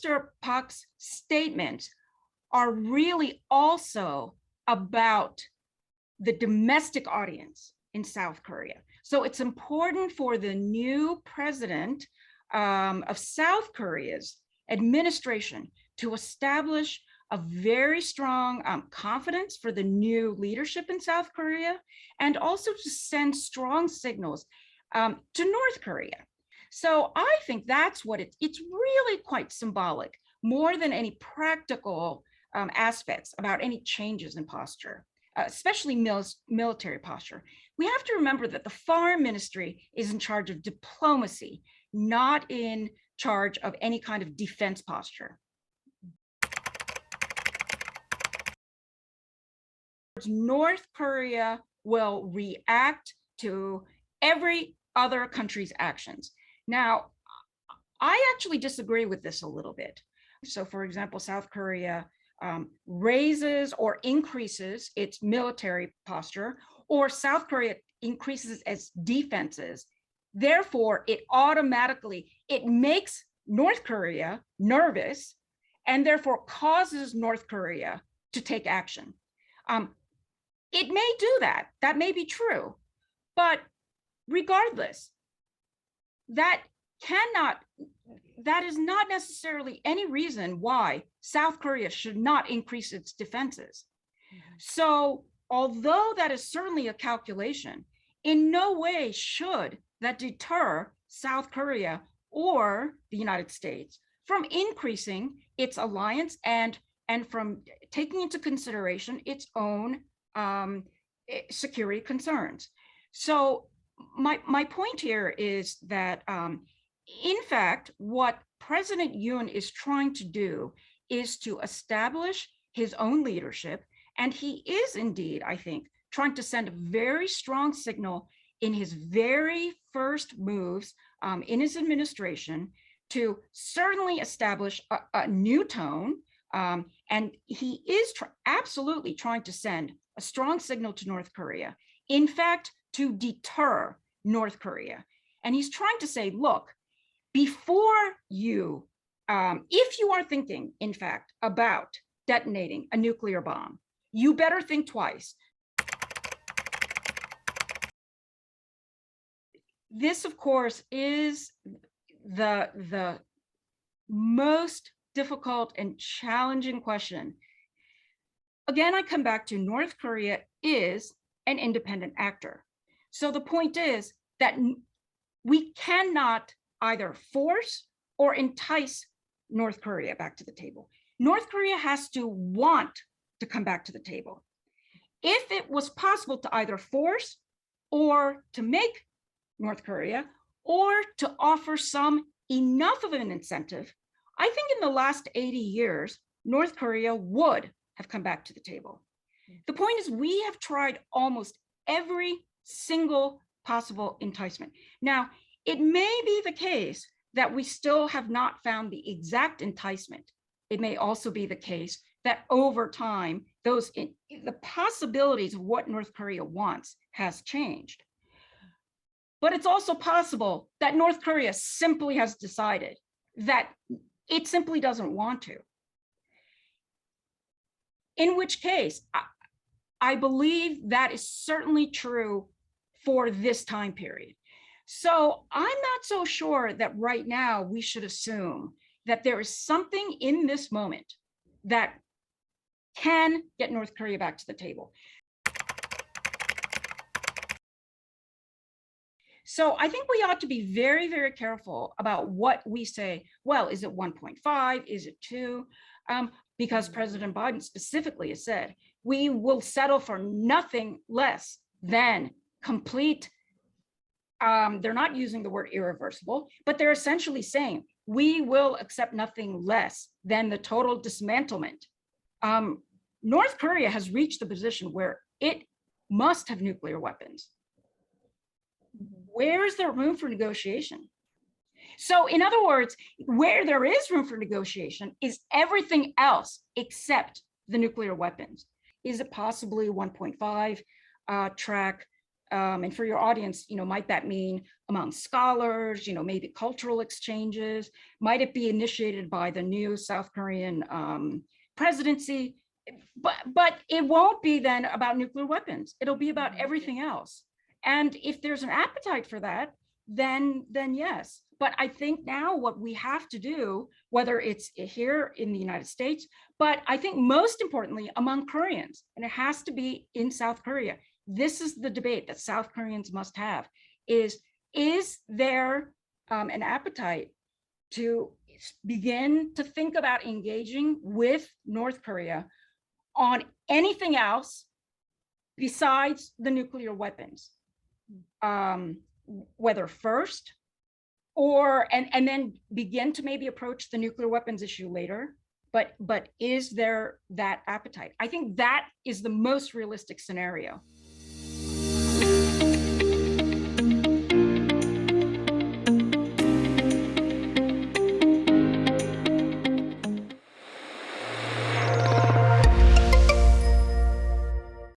Mr. Park's statements are really also about the domestic audience in South Korea. So it's important for the new president of South Korea's administration to establish a very strong confidence for the new leadership in South Korea, and also to send strong signals to North Korea. So I think that's what it's really quite symbolic, more than any practical aspects about any changes in posture, especially military posture. We have to remember that the Foreign Ministry is in charge of diplomacy, not in charge of any kind of defense posture. North Korea will react to every other country's actions. Now, I actually disagree with this a little bit. So, for example, South Korea raises or increases its military posture, or South Korea increases its defenses. Therefore, it makes North Korea nervous, and therefore causes North Korea to take action. It may do that. That may be true. But regardless, that is not necessarily any reason why South Korea should not increase its defenses. So although that is certainly a calculation, in no way should that deter South Korea or the United States from increasing its alliance and from taking into consideration its own security concerns. So my point here is that, in fact, what President Yoon is trying to do is to establish his own leadership, and he is indeed, I think, trying to send a very strong signal in his very first moves in his administration to certainly establish a new tone. And he is absolutely trying to send a strong signal to North Korea, in fact, to deter North Korea. And he's trying to say, look, before you, if you are thinking, in fact, about detonating a nuclear bomb, you better think twice. This, of course, is the most difficult and challenging question. Again, I come back to North Korea is an independent actor. So the point is that we cannot either force or entice North Korea back to the table. North Korea has to want to come back to the table. If it was possible to either force or to make North Korea, or to offer enough of an incentive, I think in the last 80 years, North Korea would have come back to the table. The point is, we have tried almost every single possible enticement. Now, it may be the case that we still have not found the exact enticement. It may also be the case that over time, the possibilities of what North Korea wants has changed. But it's also possible that North Korea simply has decided that it simply doesn't want to. In which case, I believe that is certainly true for this time period. So I'm not so sure that right now we should assume that there is something in this moment that can get North Korea back to the table. So I think we ought to be very, very careful about what we say. Well, is it 1.5? Is it 2? Because President Biden specifically has said, we will settle for nothing less than complete, they're not using the word irreversible, but they're essentially saying, we will accept nothing less than the total dismantlement. North Korea has reached the position where it must have nuclear weapons. Where is there room for negotiation? So in other words, where there is room for negotiation is everything else except the nuclear weapons. Is it possibly 1.5 track? And for your audience, might that mean among scholars, maybe cultural exchanges? Might it be initiated by the new South Korean presidency? But it won't be then about nuclear weapons. It'll be about everything else. And if there's an appetite for that, then yes. But I think now what we have to do, whether it's here in the United States, but I think most importantly among Koreans, and it has to be in South Korea, this is the debate that South Koreans must have, is there an appetite to begin to think about engaging with North Korea on anything else besides the nuclear weapons, whether first or, and then begin to maybe approach the nuclear weapons issue later, but is there that appetite? I think that is the most realistic scenario.